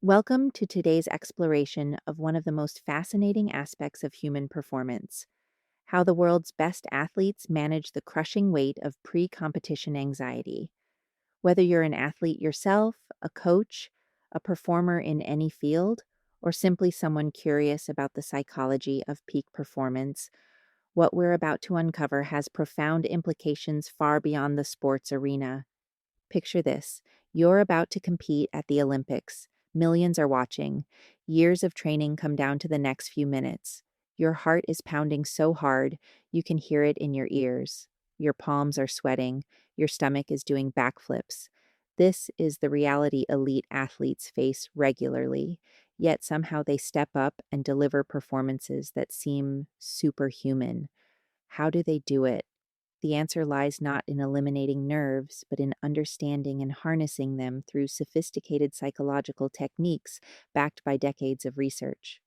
Welcome to today's exploration of one of the most fascinating aspects of human performance: how the world's best athletes manage the crushing weight of pre competition anxiety. Whether you're an athlete yourself, a coach, a performer in any field, or simply someone curious about the psychology of peak performance, what we're about to uncover has profound implications far beyond the sports arena. Picture this: you're about to compete at the Olympics. Millions are watching. Years of training come down to the next few minutes. Your heart is pounding so hard you can hear it in your ears. Your palms are sweating. Your stomach is doing backflips. This is the reality elite athletes face regularly, yet somehow they step up and deliver performances that seem superhuman. How do they do it? The answer lies not in eliminating nerves, but in understanding and harnessing them through sophisticated psychological techniques backed by decades of research.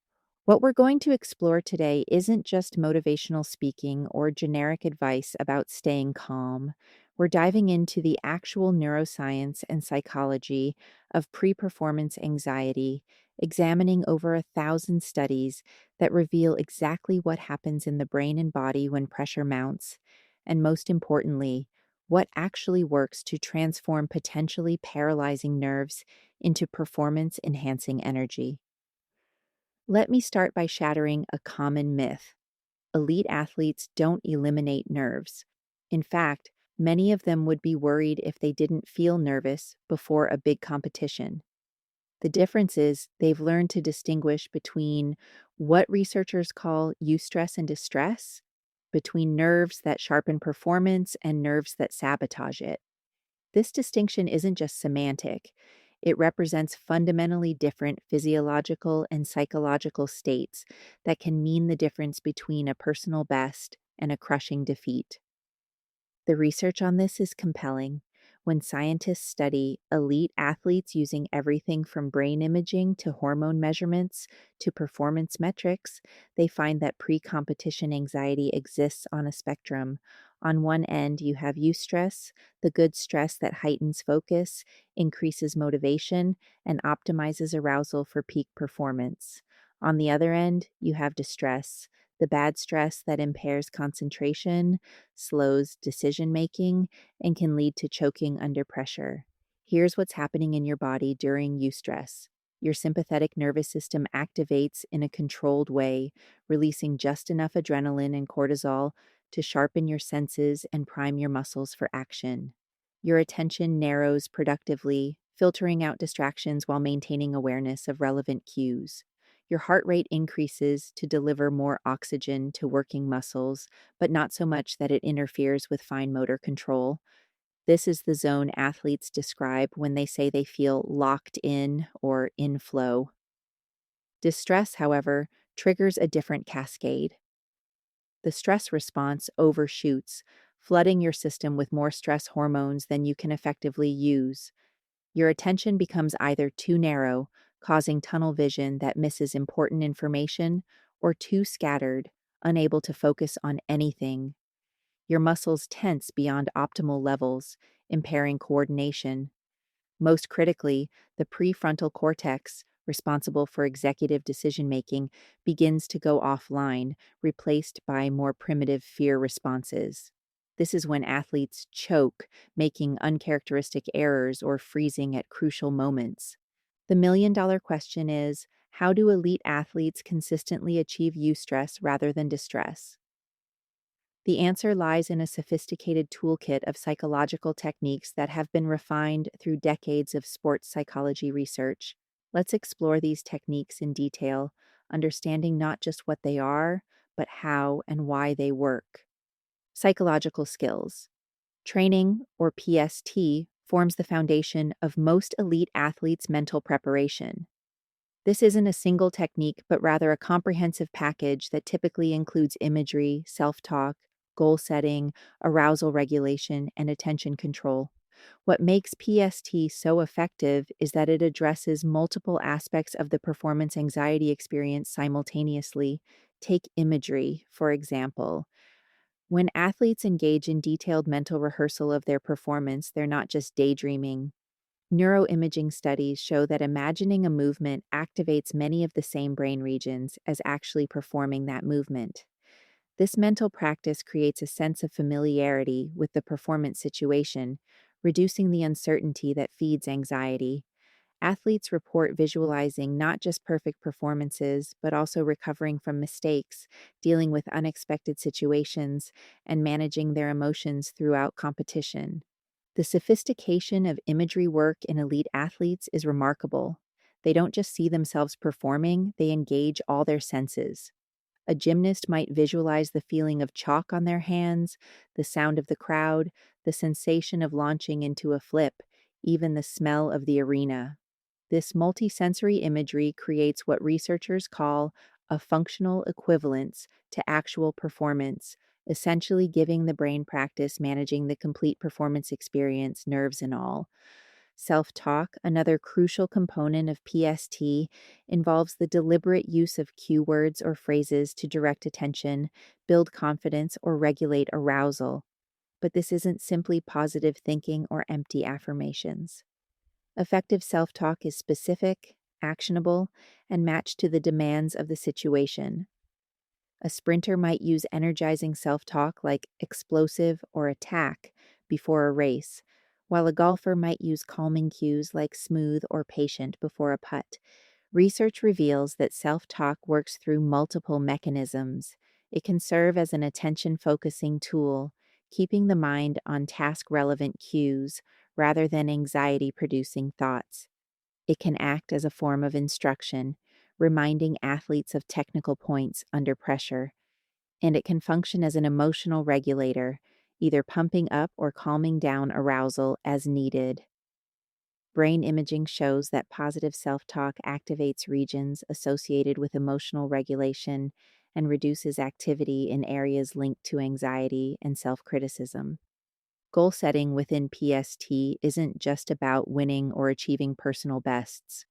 What we're going to explore today isn't just motivational speaking or generic advice about staying calm. We're diving into the actual neuroscience and psychology of pre performance anxiety, examining over 1,000 studies that reveal exactly what happens in the brain and body when pressure mounts, and most importantly, what actually works to transform potentially paralyzing nerves into performance enhancing energy. Let me start by shattering a common myth. Elite athletes don't eliminate nerves. In fact, many of them would be worried if they didn't feel nervous before a big competition. The difference is they've learned to distinguish between what researchers call eustress and distress, between nerves that sharpen performance and nerves that sabotage it. This distinction isn't just semantic, it represents fundamentally different physiological and psychological states that can mean the difference between a personal best and a crushing defeat. The research on this is compelling. When scientists study elite athletes using everything from brain imaging to hormone measurements to performance metrics, they find that pre competition anxiety exists on a spectrum. On one end, you have eustress, the good stress that heightens focus, increases motivation, and optimizes arousal for peak performance. On the other end, you have distress, the bad stress that impairs concentration, slows decision making, and can lead to choking under pressure. Here's what's happening in your body during eustress. Your sympathetic nervous system activates in a controlled way, releasing just enough adrenaline and cortisol to sharpen your senses and prime your muscles for action. Your attention narrows productively, filtering out distractions while maintaining awareness of relevant cues. Your heart rate increases to deliver more oxygen to working muscles, but not so much that it interferes with fine motor control. This is the zone athletes describe when they say they feel locked in or in flow. Distress, however, triggers a different cascade. The stress response overshoots, flooding your system with more stress hormones than you can effectively use. Your attention becomes either too narrow, causing tunnel vision that misses important information, or too scattered, unable to focus on anything. Your muscles tense beyond optimal levels, impairing coordination. Most critically, the prefrontal cortex, responsible for executive decision making, begins to go offline, replaced by more primitive fear responses. This is when athletes choke, making uncharacteristic errors or freezing at crucial moments. The $1 million question is: how do elite athletes consistently achieve eustress rather than distress? The answer lies in a sophisticated toolkit of psychological techniques that have been refined through decades of sports psychology research. Let's explore these techniques in detail, understanding not just what they are, but how and why they work. Psychological skills. Training, or PST, forms the foundation of most elite athletes' mental preparation. This isn't a single technique, but rather a comprehensive package that typically includes imagery, self talk, goal setting, arousal regulation, and attention control. What makes PST so effective is that it addresses multiple aspects of the performance anxiety experience simultaneously. Take imagery, for example. When athletes engage in detailed mental rehearsal of their performance, they're not just daydreaming. Neuroimaging studies show that imagining a movement activates many of the same brain regions as actually performing that movement. This mental practice creates a sense of familiarity with the performance situation, reducing the uncertainty that feeds anxiety. Athletes report visualizing not just perfect performances, but also recovering from mistakes, dealing with unexpected situations, and managing their emotions throughout competition. The sophistication of imagery work in elite athletes is remarkable. They don't just see themselves performing, they engage all their senses. A gymnast might visualize the feeling of chalk on their hands, the sound of the crowd, the sensation of launching into a flip, even the smell of the arena. This multisensory imagery creates what researchers call a functional equivalence to actual performance, essentially giving the brain practice managing the complete performance experience, nerves and all. Self talk, another crucial component of PST, involves the deliberate use of cue words or phrases to direct attention, build confidence, or regulate arousal. But this isn't simply positive thinking or empty affirmations. Effective self talk is specific, actionable, and matched to the demands of the situation. A sprinter might use energizing self talk like explosive or attack before a race, while a golfer might use calming cues like smooth or patient before a putt. Research reveals that self talk works through multiple mechanisms. It can serve as an attention focusing tool, keeping the mind on task relevant cues rather than anxiety producing thoughts. It can act as a form of instruction, reminding athletes of technical points under pressure, and it can function as an emotional regulator, either pumping up or calming down arousal as needed. Brain imaging shows that positive self talk activates regions associated with emotional regulation and reduces activity in areas linked to anxiety and self criticism. Goal setting within PST isn't just about winning or achieving personal bests.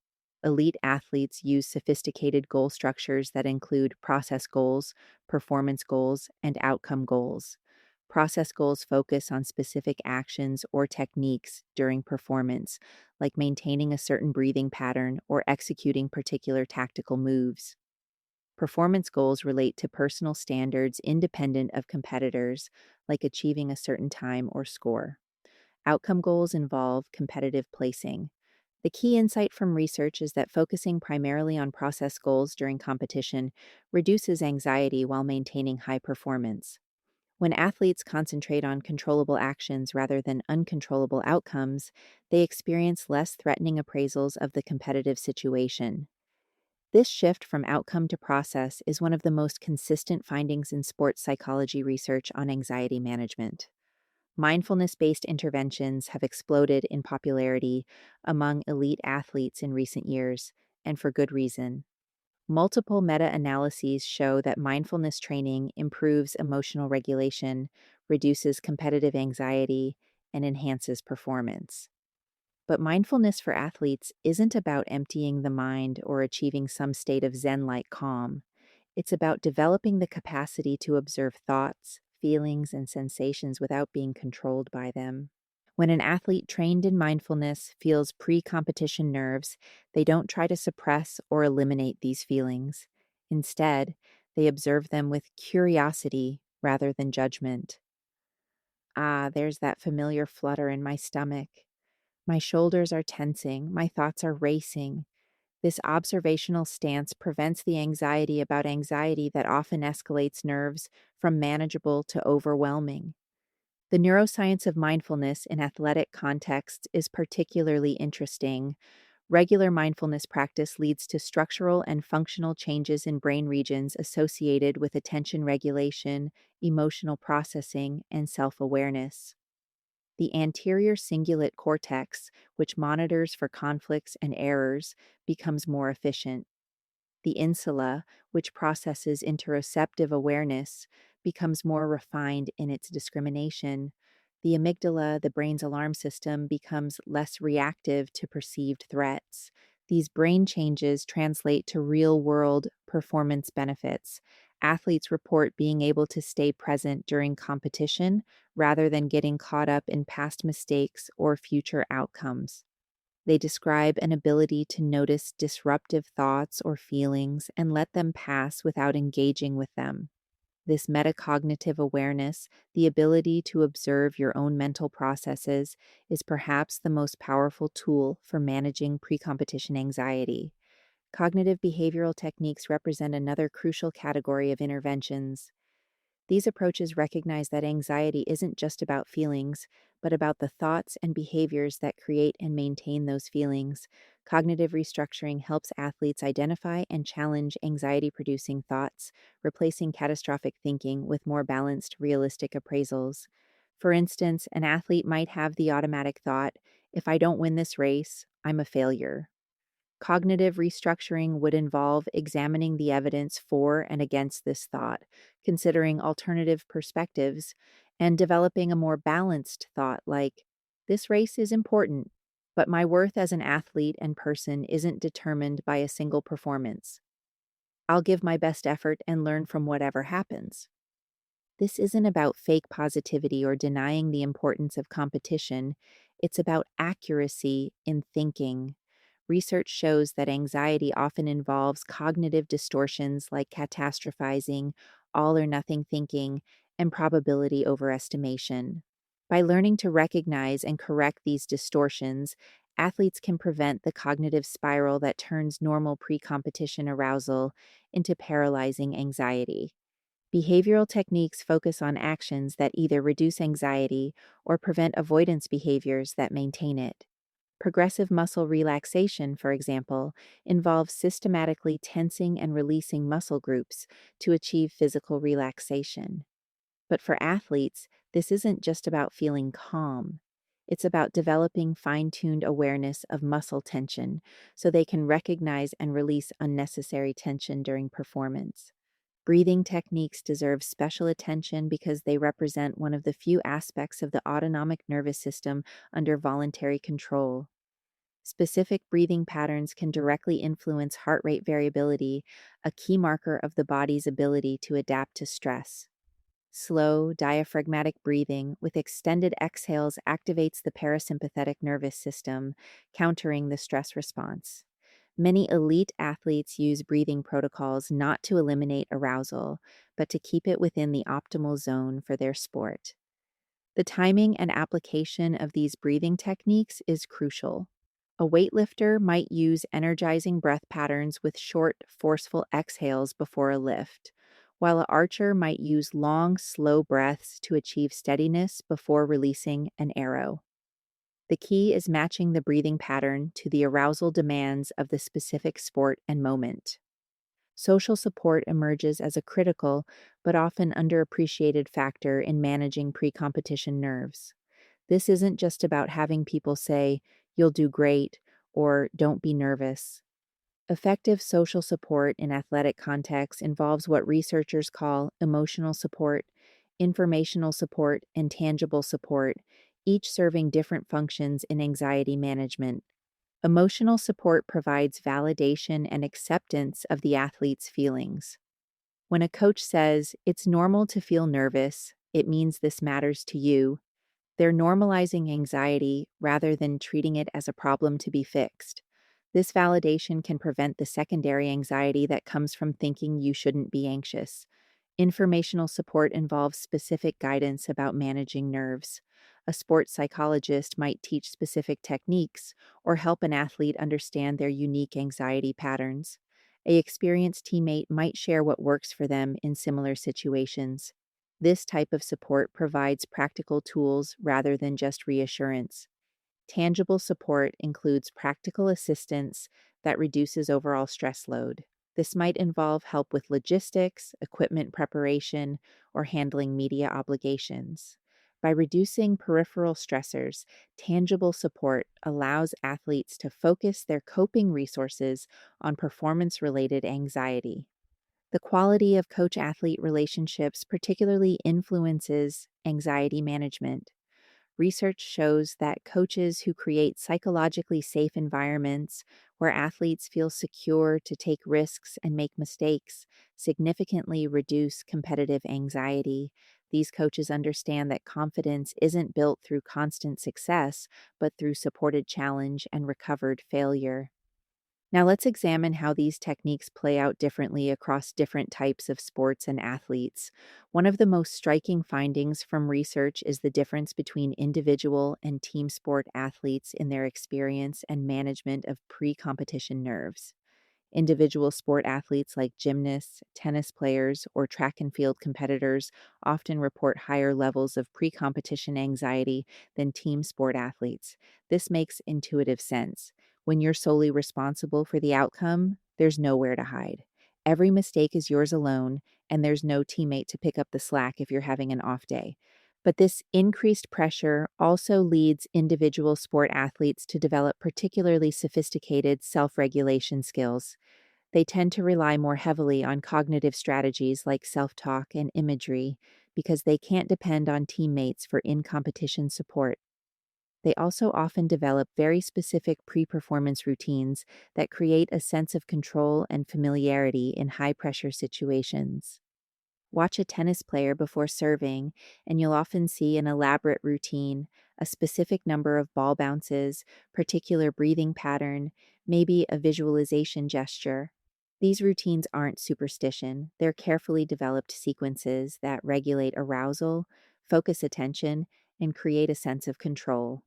Elite athletes use sophisticated goal structures that include process goals, performance goals, and outcome goals. Process goals focus on specific actions or techniques during performance, like maintaining a certain breathing pattern or executing particular tactical moves. Performance goals relate to personal standards independent of competitors, like achieving a certain time or score. Outcome goals involve competitive placing. The key insight from research is that focusing primarily on process goals during competition reduces anxiety while maintaining high performance. When athletes concentrate on controllable actions rather than uncontrollable outcomes, they experience less threatening appraisals of the competitive situation. This shift from outcome to process is one of the most consistent findings in sports psychology research on anxiety management. Mindfulness based interventions have exploded in popularity among elite athletes in recent years, and for good reason. Multiple meta analyses show that mindfulness training improves emotional regulation, reduces competitive anxiety, and enhances performance. But mindfulness for athletes isn't about emptying the mind or achieving some state of Zen like calm. It's about developing the capacity to observe thoughts, feelings, and sensations without being controlled by them. When an athlete trained in mindfulness feels pre competition nerves, they don't try to suppress or eliminate these feelings. Instead, they observe them with curiosity rather than judgment. Ah, there's that familiar flutter in my stomach. My shoulders are tensing, my thoughts are racing. This observational stance prevents the anxiety about anxiety that often escalates nerves from manageable to overwhelming. The neuroscience of mindfulness in athletic contexts is particularly interesting. Regular mindfulness practice leads to structural and functional changes in brain regions associated with attention regulation, emotional processing, and self awareness. The anterior cingulate cortex, which monitors for conflicts and errors, becomes more efficient. The insula, which processes interoceptive awareness, becomes more refined in its discrimination. The amygdala, the brain's alarm system, becomes less reactive to perceived threats. These brain changes translate to real world performance benefits. Athletes report being able to stay present during competition rather than getting caught up in past mistakes or future outcomes. They describe an ability to notice disruptive thoughts or feelings and let them pass without engaging with them. This metacognitive awareness, the ability to observe your own mental processes, is perhaps the most powerful tool for managing pre-competition anxiety. Cognitive behavioral techniques represent another crucial category of interventions. These approaches recognize that anxiety isn't just about feelings, but about the thoughts and behaviors that create and maintain those feelings. Cognitive restructuring helps athletes identify and challenge anxiety producing thoughts, replacing catastrophic thinking with more balanced, realistic appraisals. For instance, an athlete might have the automatic thought, if I don't win this race, I'm a failure. Cognitive restructuring would involve examining the evidence for and against this thought, considering alternative perspectives, and developing a more balanced thought like, this race is important, but my worth as an athlete and person isn't determined by a single performance. I'll give my best effort and learn from whatever happens. This isn't about fake positivity or denying the importance of competition, it's about accuracy in thinking. Research shows that anxiety often involves cognitive distortions like catastrophizing, all or nothing thinking, and probability overestimation. By learning to recognize and correct these distortions, athletes can prevent the cognitive spiral that turns normal pre competition arousal into paralyzing anxiety. Behavioral techniques focus on actions that either reduce anxiety or prevent avoidance behaviors that maintain it. Progressive muscle relaxation, for example, involves systematically tensing and releasing muscle groups to achieve physical relaxation. But for athletes, this isn't just about feeling calm. It's about developing fine tuned awareness of muscle tension so they can recognize and release unnecessary tension during performance. Breathing techniques deserve special attention because they represent one of the few aspects of the autonomic nervous system under voluntary control. Specific breathing patterns can directly influence heart rate variability, a key marker of the body's ability to adapt to stress. Slow, diaphragmatic breathing with extended exhales activates the parasympathetic nervous system, countering the stress response. Many elite athletes use breathing protocols not to eliminate arousal, but to keep it within the optimal zone for their sport. The timing and application of these breathing techniques is crucial. A weightlifter might use energizing breath patterns with short, forceful exhales before a lift, while an archer might use long, slow breaths to achieve steadiness before releasing an arrow. The key is matching the breathing pattern to the arousal demands of the specific sport and moment. Social support emerges as a critical but often underappreciated factor in managing pre competition nerves. This isn't just about having people say, you'll do great, or don't be nervous. Effective social support in athletic contexts involves what researchers call emotional support, informational support, and tangible support, each serving different functions in anxiety management. Emotional support provides validation and acceptance of the athlete's feelings. When a coach says, it's normal to feel nervous, it means this matters to you, they're normalizing anxiety rather than treating it as a problem to be fixed. This validation can prevent the secondary anxiety that comes from thinking you shouldn't be anxious. Informational support involves specific guidance about managing nerves. A sports psychologist might teach specific techniques or help an athlete understand their unique anxiety patterns. A experienced teammate might share what works for them in similar situations. This type of support provides practical tools rather than just reassurance. Tangible support includes practical assistance that reduces overall stress load. This might involve help with logistics, equipment preparation, or handling media obligations. By reducing peripheral stressors, tangible support allows athletes to focus their coping resources on performance related anxiety. The quality of coach athlete relationships particularly influences anxiety management. Research shows that coaches who create psychologically safe environments where athletes feel secure to take risks and make mistakes significantly reduce competitive anxiety. These coaches understand that confidence isn't built through constant success, but through supported challenge and recovered failure. Now, let's examine how these techniques play out differently across different types of sports and athletes. One of the most striking findings from research is the difference between individual and team sport athletes in their experience and management of pre competition nerves. Individual sport athletes like gymnasts, tennis players, or track and field competitors often report higher levels of pre competition anxiety than team sport athletes. This makes intuitive sense. When you're solely responsible for the outcome, there's nowhere to hide. Every mistake is yours alone, and there's no teammate to pick up the slack if you're having an off day. But this increased pressure also leads individual sport athletes to develop particularly sophisticated self regulation skills. They tend to rely more heavily on cognitive strategies like self talk and imagery because they can't depend on teammates for in competition support. They also often develop very specific pre performance routines that create a sense of control and familiarity in high pressure situations. Watch a tennis player before serving, and you'll often see an elaborate routine, a specific number of ball bounces, particular breathing pattern, maybe a visualization gesture. These routines aren't superstition, they're carefully developed sequences that regulate arousal, focus attention, and create a sense of control.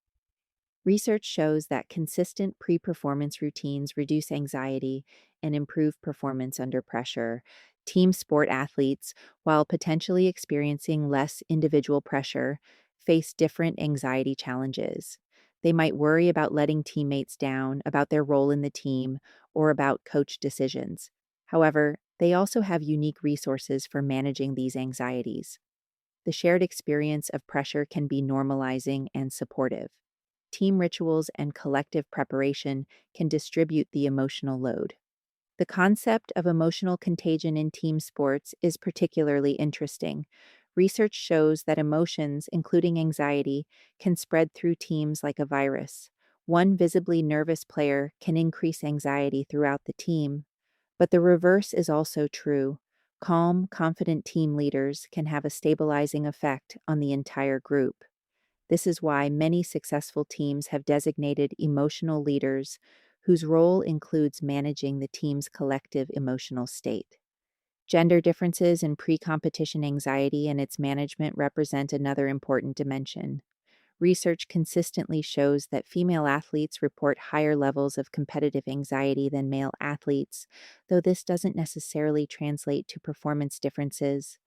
Research shows that consistent pre performance routines reduce anxiety and improve performance under pressure. Team sport athletes, while potentially experiencing less individual pressure, face different anxiety challenges. They might worry about letting teammates down, about their role in the team, or about coach decisions. However, they also have unique resources for managing these anxieties. The shared experience of pressure can be normalizing and supportive. Team rituals and collective preparation can distribute the emotional load. The concept of emotional contagion in team sports is particularly interesting. Research shows that emotions, including anxiety, can spread through teams like a virus. One visibly nervous player can increase anxiety throughout the team, but the reverse is also true. Calm, confident team leaders can have a stabilizing effect on the entire group. This is why many successful teams have designated emotional leaders whose role includes managing the team's collective emotional state. Gender differences in pre competition anxiety and its management represent another important dimension. Research consistently shows that female athletes report higher levels of competitive anxiety than male athletes, though this doesn't necessarily translate to performance differences.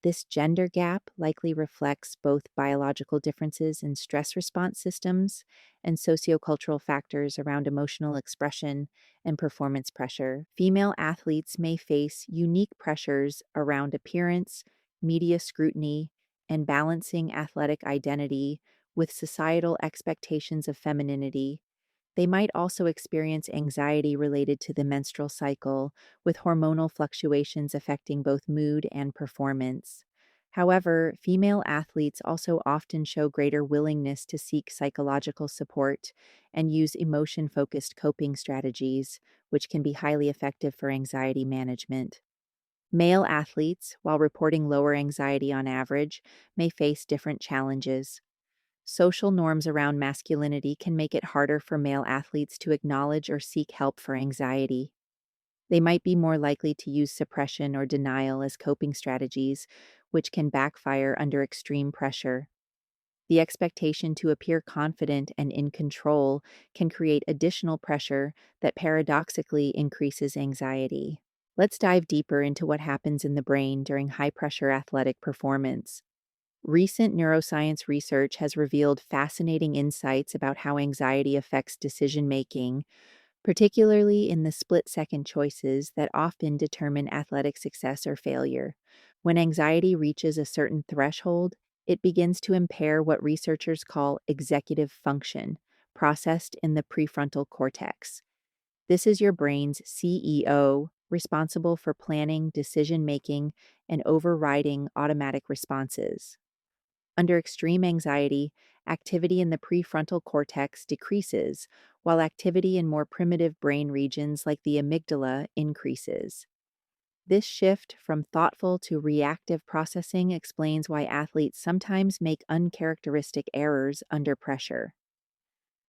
This gender gap likely reflects both biological differences in stress response systems and sociocultural factors around emotional expression and performance pressure. Female athletes may face unique pressures around appearance, media scrutiny, and balancing athletic identity with societal expectations of femininity. They might also experience anxiety related to the menstrual cycle, with hormonal fluctuations affecting both mood and performance. However, female athletes also often show greater willingness to seek psychological support and use emotion focused coping strategies, which can be highly effective for anxiety management. Male athletes, while reporting lower anxiety on average, may face different challenges. Social norms around masculinity can make it harder for male athletes to acknowledge or seek help for anxiety. They might be more likely to use suppression or denial as coping strategies, which can backfire under extreme pressure. The expectation to appear confident and in control can create additional pressure that paradoxically increases anxiety. Let's dive deeper into what happens in the brain during high pressure athletic performance. Recent neuroscience research has revealed fascinating insights about how anxiety affects decision making, particularly in the split second choices that often determine athletic success or failure. When anxiety reaches a certain threshold, it begins to impair what researchers call executive function, processed in the prefrontal cortex. This is your brain's CEO, responsible for planning, decision making, and overriding automatic responses. Under extreme anxiety, activity in the prefrontal cortex decreases, while activity in more primitive brain regions like the amygdala increases. This shift from thoughtful to reactive processing explains why athletes sometimes make uncharacteristic errors under pressure.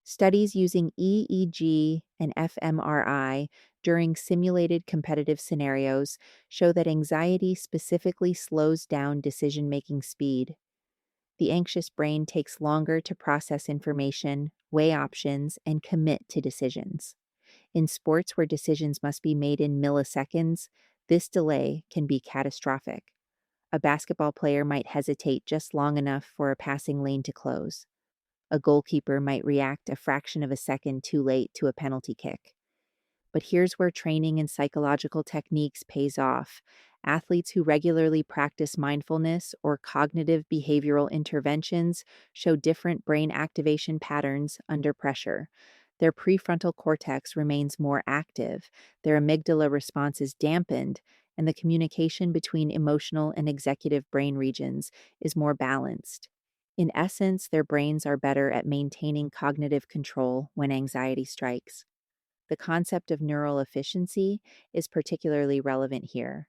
Studies using EEG and fMRI during simulated competitive scenarios show that anxiety specifically slows down decision making speed. The anxious brain takes longer to process information, weigh options, and commit to decisions. In sports where decisions must be made in milliseconds, this delay can be catastrophic. A basketball player might hesitate just long enough for a passing lane to close. A goalkeeper might react a fraction of a second too late to a penalty kick. But here's where training in psychological techniques pays off. Athletes who regularly practice mindfulness or cognitive behavioral interventions show different brain activation patterns under pressure. Their prefrontal cortex remains more active, their amygdala response is dampened, and the communication between emotional and executive brain regions is more balanced. In essence, their brains are better at maintaining cognitive control when anxiety strikes. The concept of neural efficiency is particularly relevant here.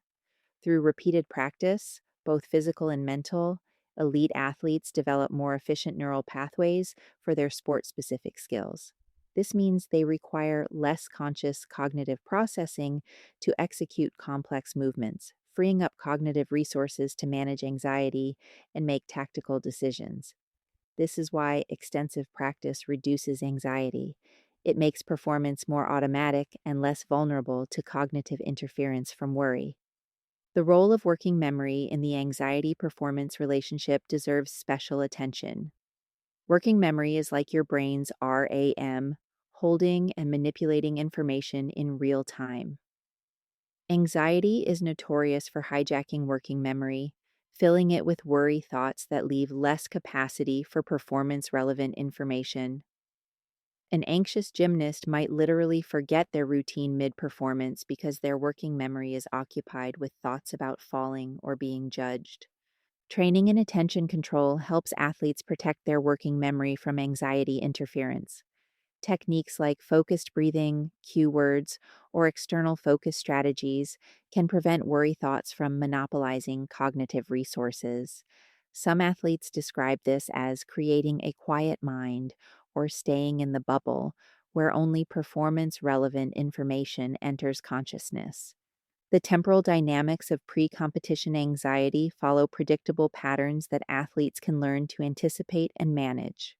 Through repeated practice, both physical and mental, elite athletes develop more efficient neural pathways for their sport specific skills. This means they require less conscious cognitive processing to execute complex movements, freeing up cognitive resources to manage anxiety and make tactical decisions. This is why extensive practice reduces anxiety. It makes performance more automatic and less vulnerable to cognitive interference from worry. The role of working memory in the anxiety performance relationship deserves special attention. Working memory is like your brain's RAM, holding and manipulating information in real time. Anxiety is notorious for hijacking working memory, filling it with worry thoughts that leave less capacity for performance relevant information. An anxious gymnast might literally forget their routine mid performance because their working memory is occupied with thoughts about falling or being judged. Training in attention control helps athletes protect their working memory from anxiety interference. Techniques like focused breathing, cue words, or external focus strategies can prevent worry thoughts from monopolizing cognitive resources. Some athletes describe this as creating a quiet mind or staying in the bubble, where only performance relevant information enters consciousness. The temporal dynamics of pre competition anxiety follow predictable patterns that athletes can learn to anticipate and manage.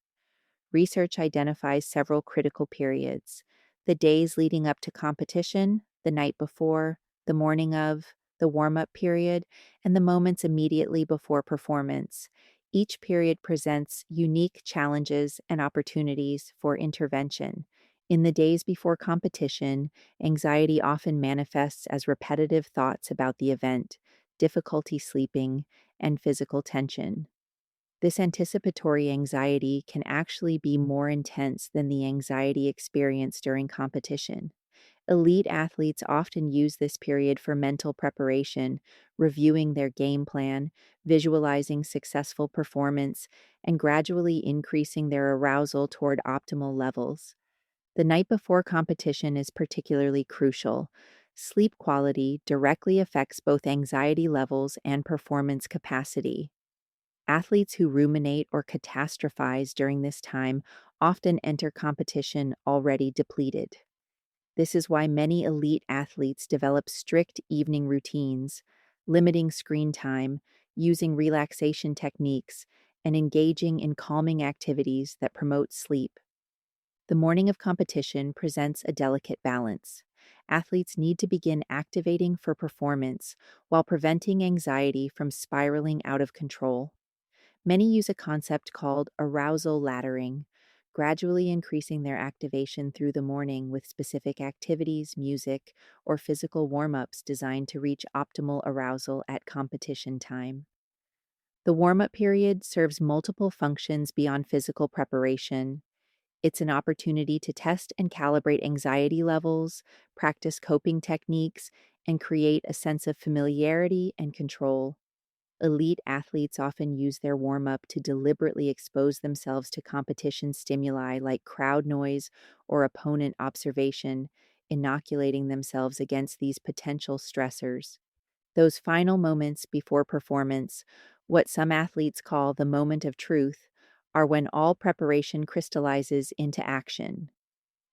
Research identifies several critical periods: the days leading up to competition, the night before, the morning of, the warm up period, and the moments immediately before performance. Each period presents unique challenges and opportunities for intervention. In the days before competition, anxiety often manifests as repetitive thoughts about the event, difficulty sleeping, and physical tension. This anticipatory anxiety can actually be more intense than the anxiety experienced during competition. Elite athletes often use this period for mental preparation, reviewing their game plan, visualizing successful performance, and gradually increasing their arousal toward optimal levels. The night before competition is particularly crucial. Sleep quality directly affects both anxiety levels and performance capacity. Athletes who ruminate or catastrophize during this time often enter competition already depleted. This is why many elite athletes develop strict evening routines, limiting screen time, using relaxation techniques, and engaging in calming activities that promote sleep. The morning of competition presents a delicate balance. Athletes need to begin activating for performance while preventing anxiety from spiraling out of control. Many use a concept called arousal laddering, gradually increasing their activation through the morning with specific activities, music, or physical warm ups designed to reach optimal arousal at competition time. The warm up period serves multiple functions beyond physical preparation. It's an opportunity to test and calibrate anxiety levels, practice coping techniques, and create a sense of familiarity and control. Elite athletes often use their warm up to deliberately expose themselves to competition stimuli like crowd noise or opponent observation, inoculating themselves against these potential stressors. Those final moments before performance, what some athletes call the moment of truth, are when all preparation crystallizes into action.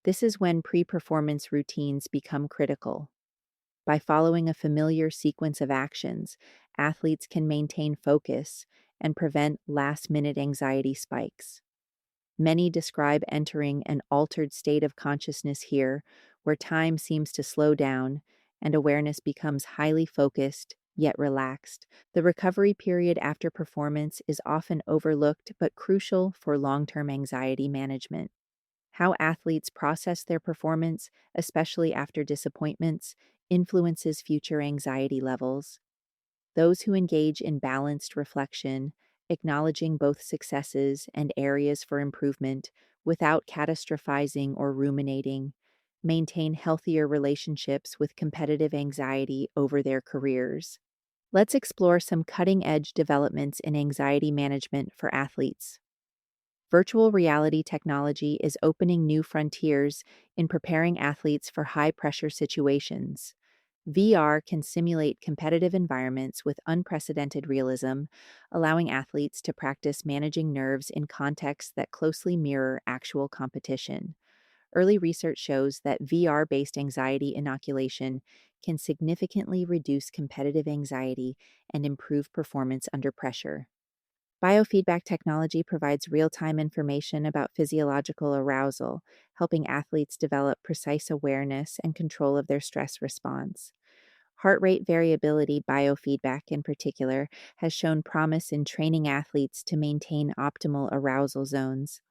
This is when pre performance routines become critical. By following a familiar sequence of actions, athletes can maintain focus and prevent last minute anxiety spikes. Many describe entering an altered state of consciousness here, where time seems to slow down and awareness becomes highly focused yet relaxed. The recovery period after performance is often overlooked but crucial for long term anxiety management. How athletes process their performance, especially after disappointments, influences future anxiety levels. Those who engage in balanced reflection, acknowledging both successes and areas for improvement without catastrophizing or ruminating, maintain healthier relationships with competitive anxiety over their careers. Let's explore some cutting edge developments in anxiety management for athletes. Virtual reality technology is opening new frontiers in preparing athletes for high pressure situations. VR can simulate competitive environments with unprecedented realism, allowing athletes to practice managing nerves in contexts that closely mirror actual competition. Early research shows that VR based anxiety inoculation can significantly reduce competitive anxiety and improve performance under pressure. Biofeedback technology provides real time information about physiological arousal, helping athletes develop precise awareness and control of their stress response. Heart rate variability biofeedback, in particular, has shown promise in training athletes to maintain optimal arousal zones.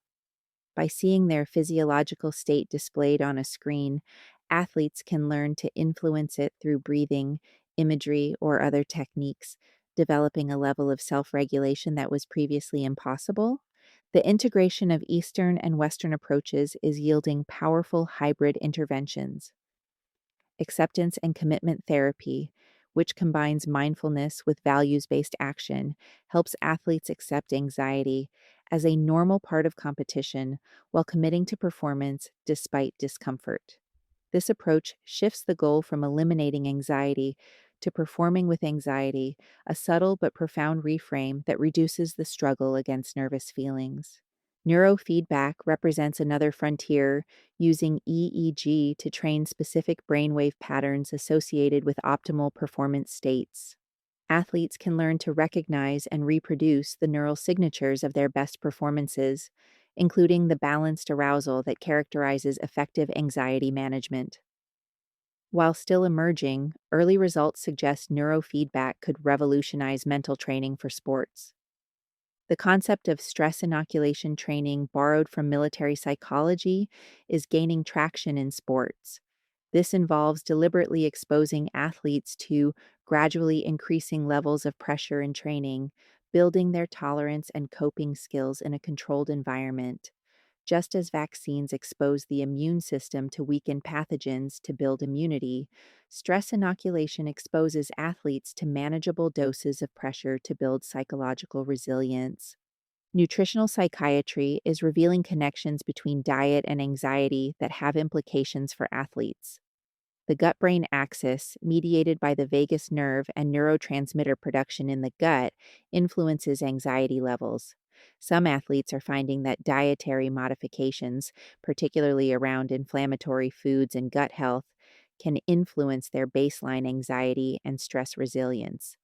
By seeing their physiological state displayed on a screen, athletes can learn to influence it through breathing, imagery, or other techniques, developing a level of self regulation that was previously impossible. The integration of Eastern and Western approaches is yielding powerful hybrid interventions. Acceptance and commitment therapy, which combines mindfulness with values based action, helps athletes accept anxiety as a normal part of competition while committing to performance despite discomfort. This approach shifts the goal from eliminating anxiety to performing with anxiety, a subtle but profound reframe that reduces the struggle against nervous feelings. Neurofeedback represents another frontier, using EEG to train specific brainwave patterns associated with optimal performance states. Athletes can learn to recognize and reproduce the neural signatures of their best performances, including the balanced arousal that characterizes effective anxiety management. While still emerging, early results suggest neurofeedback could revolutionize mental training for sports. The concept of stress inoculation training, borrowed from military psychology, is gaining traction in sports. This involves deliberately exposing athletes to gradually increasing levels of pressure in training, building their tolerance and coping skills in a controlled environment. Just as vaccines expose the immune system to weaken pathogens to build immunity, stress inoculation exposes athletes to manageable doses of pressure to build psychological resilience. Nutritional psychiatry is revealing connections between diet and anxiety that have implications for athletes. The gut brain axis, mediated by the vagus nerve and neurotransmitter production in the gut, influences anxiety levels. Some athletes are finding that dietary modifications, particularly around inflammatory foods and gut health, can influence their baseline anxiety and stress resilience.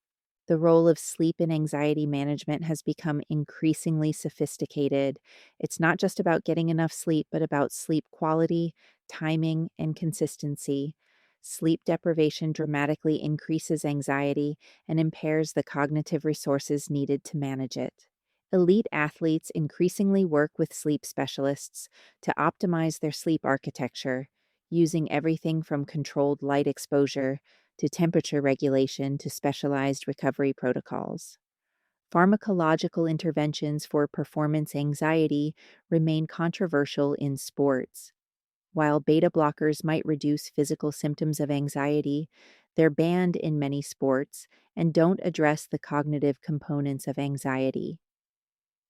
The role of sleep in anxiety management has become increasingly sophisticated. It's not just about getting enough sleep, but about sleep quality, timing, and consistency. Sleep deprivation dramatically increases anxiety and impairs the cognitive resources needed to manage it. Elite athletes increasingly work with sleep specialists to optimize their sleep architecture, using everything from controlled light exposure to temperature regulation to specialized recovery protocols. Pharmacological interventions for performance anxiety remain controversial in sports. While beta blockers might reduce physical symptoms of anxiety, they're banned in many sports and don't address the cognitive components of anxiety.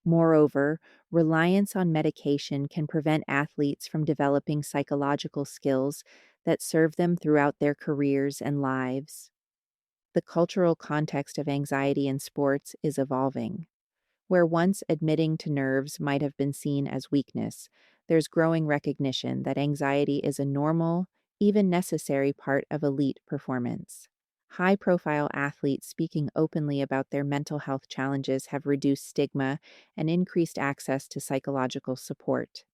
Moreover, reliance on medication can prevent athletes from developing psychological skills that serve them throughout their careers and lives. The cultural context of anxiety in sports is evolving. Where once admitting to nerves might have been seen as weakness, there's growing recognition that anxiety is a normal, even necessary part of elite performance. High profile athletes speaking openly about their mental health challenges have reduced stigma and increased access to psychological support.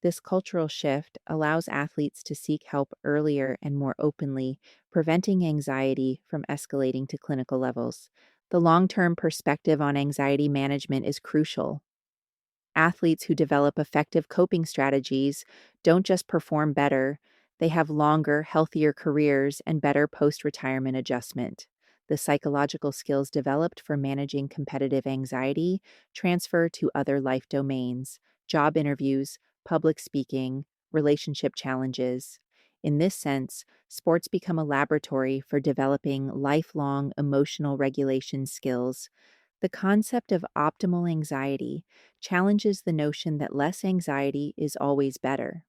This cultural shift allows athletes to seek help earlier and more openly, preventing anxiety from escalating to clinical levels. The long term perspective on anxiety management is crucial. Athletes who develop effective coping strategies don't just perform better, they have longer, healthier careers and better post retirement adjustment. The psychological skills developed for managing competitive anxiety transfer to other life domains, job interviews, public speaking, relationship challenges. In this sense, sports become a laboratory for developing lifelong emotional regulation skills. The concept of optimal anxiety challenges the notion that less anxiety is always better.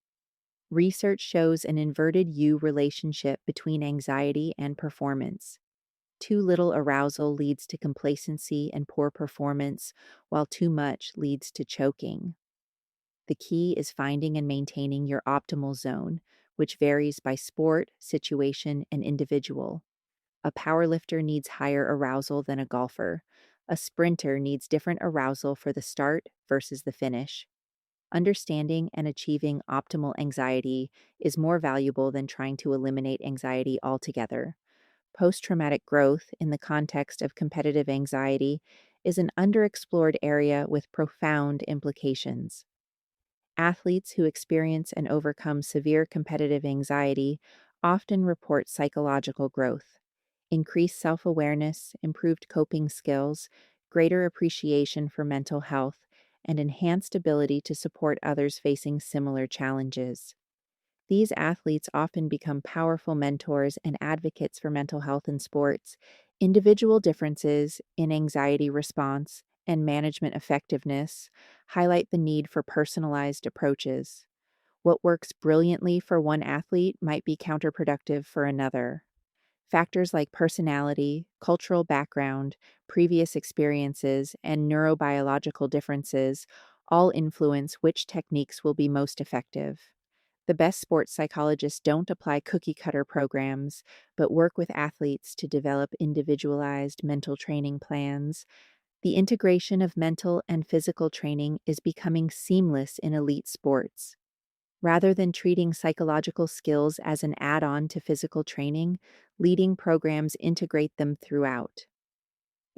Research shows an inverted U relationship between anxiety and performance. Too little arousal leads to complacency and poor performance, while too much leads to choking. The key is finding and maintaining your optimal zone, which varies by sport, situation, and individual. A powerlifter needs higher arousal than a golfer. A sprinter needs different arousal for the start versus the finish. Understanding and achieving optimal anxiety is more valuable than trying to eliminate anxiety altogether. Post traumatic growth, in the context of competitive anxiety, is an underexplored area with profound implications. Athletes who experience and overcome severe competitive anxiety often report psychological growth, increased self awareness, improved coping skills, greater appreciation for mental health, and enhanced ability to support others facing similar challenges. These athletes often become powerful mentors and advocates for mental health in sports. Individual differences in anxiety response and management effectiveness highlight the need for personalized approaches. What works brilliantly for one athlete might be counterproductive for another. Factors like personality, cultural background, previous experiences, and neurobiological differences all influence which techniques will be most effective. The best sports psychologists don't apply cookie cutter programs, but work with athletes to develop individualized mental training plans. The integration of mental and physical training is becoming seamless in elite sports. Rather than treating psychological skills as an add on to physical training, leading programs integrate them throughout.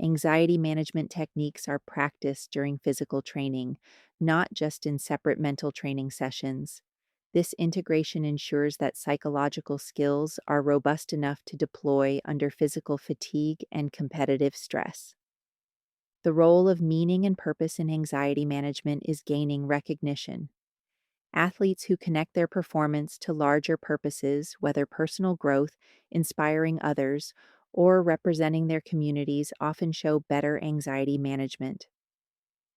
Anxiety management techniques are practiced during physical training, not just in separate mental training sessions. This integration ensures that psychological skills are robust enough to deploy under physical fatigue and competitive stress. The role of meaning and purpose in anxiety management is gaining recognition. Athletes who connect their performance to larger purposes, whether personal growth, inspiring others, or representing their communities, often show better anxiety management.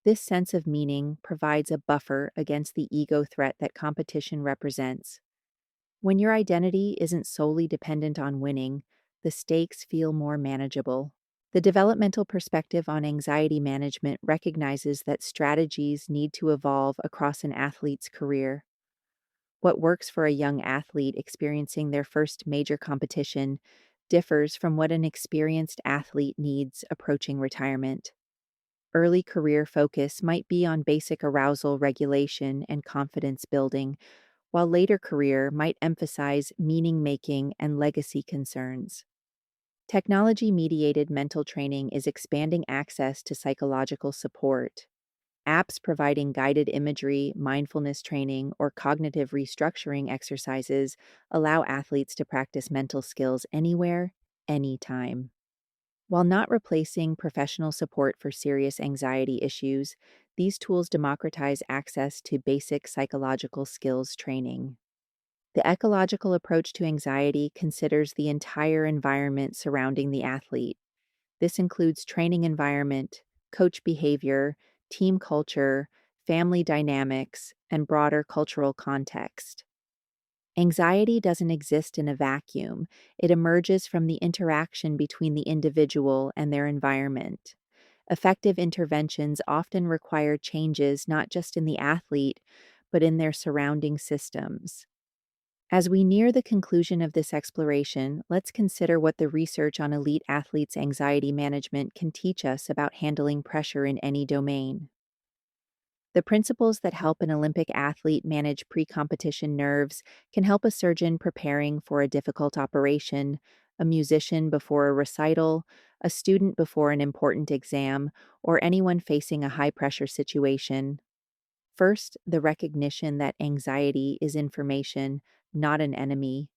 This sense of meaning provides a buffer against the ego threat that competition represents. When your identity isn't solely dependent on winning, the stakes feel more manageable. The developmental perspective on anxiety management recognizes that strategies need to evolve across an athlete's career. What works for a young athlete experiencing their first major competition differs from what an experienced athlete needs approaching retirement. Early career focus might be on basic arousal regulation and confidence building, while later career might emphasize meaning making and legacy concerns. Technology mediated mental training is expanding access to psychological support. Apps providing guided imagery, mindfulness training, or cognitive restructuring exercises allow athletes to practice mental skills anywhere, anytime. While not replacing professional support for serious anxiety issues, these tools democratize access to basic psychological skills training. The ecological approach to anxiety considers the entire environment surrounding the athlete. This includes training environment, coach behavior, team culture, family dynamics, and broader cultural context. Anxiety doesn't exist in a vacuum. It emerges from the interaction between the individual and their environment. Effective interventions often require changes not just in the athlete, but in their surrounding systems. As we near the conclusion of this exploration, let's consider what the research on elite athletes' anxiety management can teach us about handling pressure in any domain. The principles that help an Olympic athlete manage pre competition nerves can help a surgeon preparing for a difficult operation, a musician before a recital, a student before an important exam, or anyone facing a high pressure situation. First, the recognition that anxiety is information, not an enemy.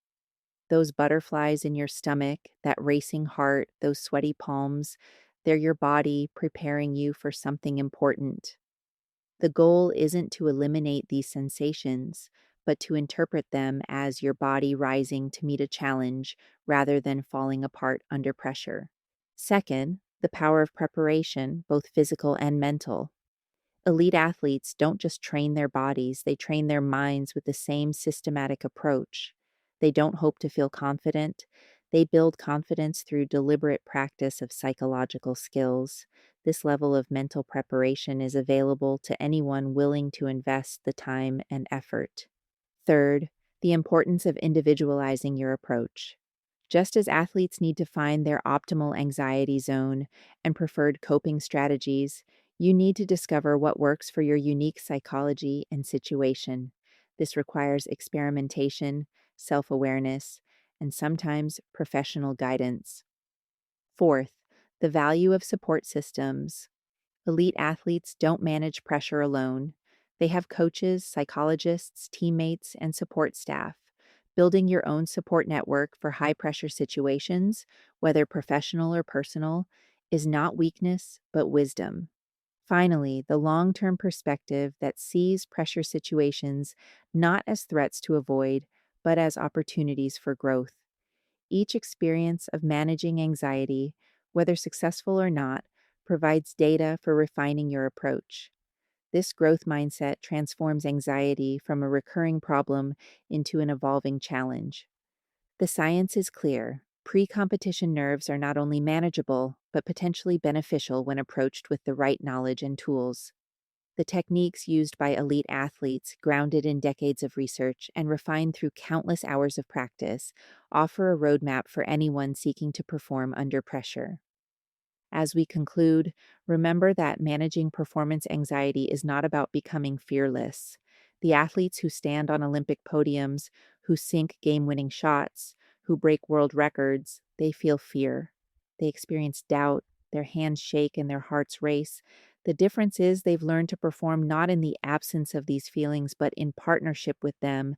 Those butterflies in your stomach, that racing heart, those sweaty palms, they're your body preparing you for something important. The goal isn't to eliminate these sensations, but to interpret them as your body rising to meet a challenge rather than falling apart under pressure. Second, the power of preparation, both physical and mental. Elite athletes don't just train their bodies, they train their minds with the same systematic approach. They don't hope to feel confident. They build confidence through deliberate practice of psychological skills. This level of mental preparation is available to anyone willing to invest the time and effort. Third, the importance of individualizing your approach. Just as athletes need to find their optimal anxiety zone and preferred coping strategies, you need to discover what works for your unique psychology and situation. This requires experimentation, self awareness, and sometimes professional guidance. Fourth, the value of support systems. Elite athletes don't manage pressure alone. They have coaches, psychologists, teammates, and support staff. Building your own support network for high pressure situations, whether professional or personal, is not weakness, but wisdom. Finally, the long term perspective that sees pressure situations not as threats to avoid, but as opportunities for growth. Each experience of managing anxiety, whether successful or not, provides data for refining your approach. This growth mindset transforms anxiety from a recurring problem into an evolving challenge. The science is clear. Pre competition nerves are not only manageable, but potentially beneficial when approached with the right knowledge and tools. The techniques used by elite athletes, grounded in decades of research and refined through countless hours of practice, offer a roadmap for anyone seeking to perform under pressure. As we conclude, remember that managing performance anxiety is not about becoming fearless. The athletes who stand on Olympic podiums, who sink game winning shots, who break world records, they feel fear. They experience doubt, their hands shake, and their hearts race. The difference is they've learned to perform not in the absence of these feelings, but in partnership with them.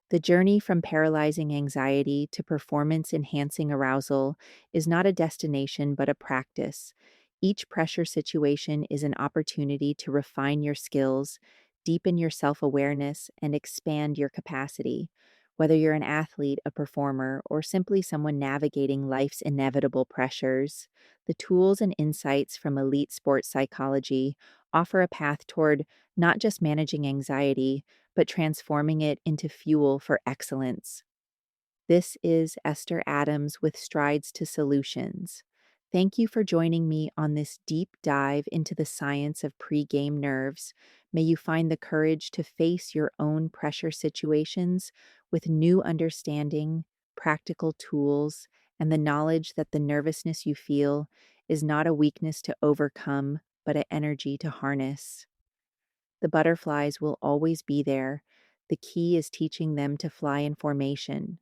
The journey from paralyzing anxiety to performance enhancing arousal is not a destination but a practice. Each pressure situation is an opportunity to refine your skills, deepen your self awareness, and expand your capacity. Whether you're an athlete, a performer, or simply someone navigating life's inevitable pressures, the tools and insights from elite sports psychology offer a path toward not just managing anxiety, but transforming it into fuel for excellence. This is Esther Adams with Strides to Solutions. Thank you for joining me on this deep dive into the science of pre-game nerves. May you find the courage to face your own pressure situations with new understanding, practical tools, and the knowledge that the nervousness you feel is not a weakness to overcome, but an energy to harness. The butterflies will always be there. The key is teaching them to fly in formation,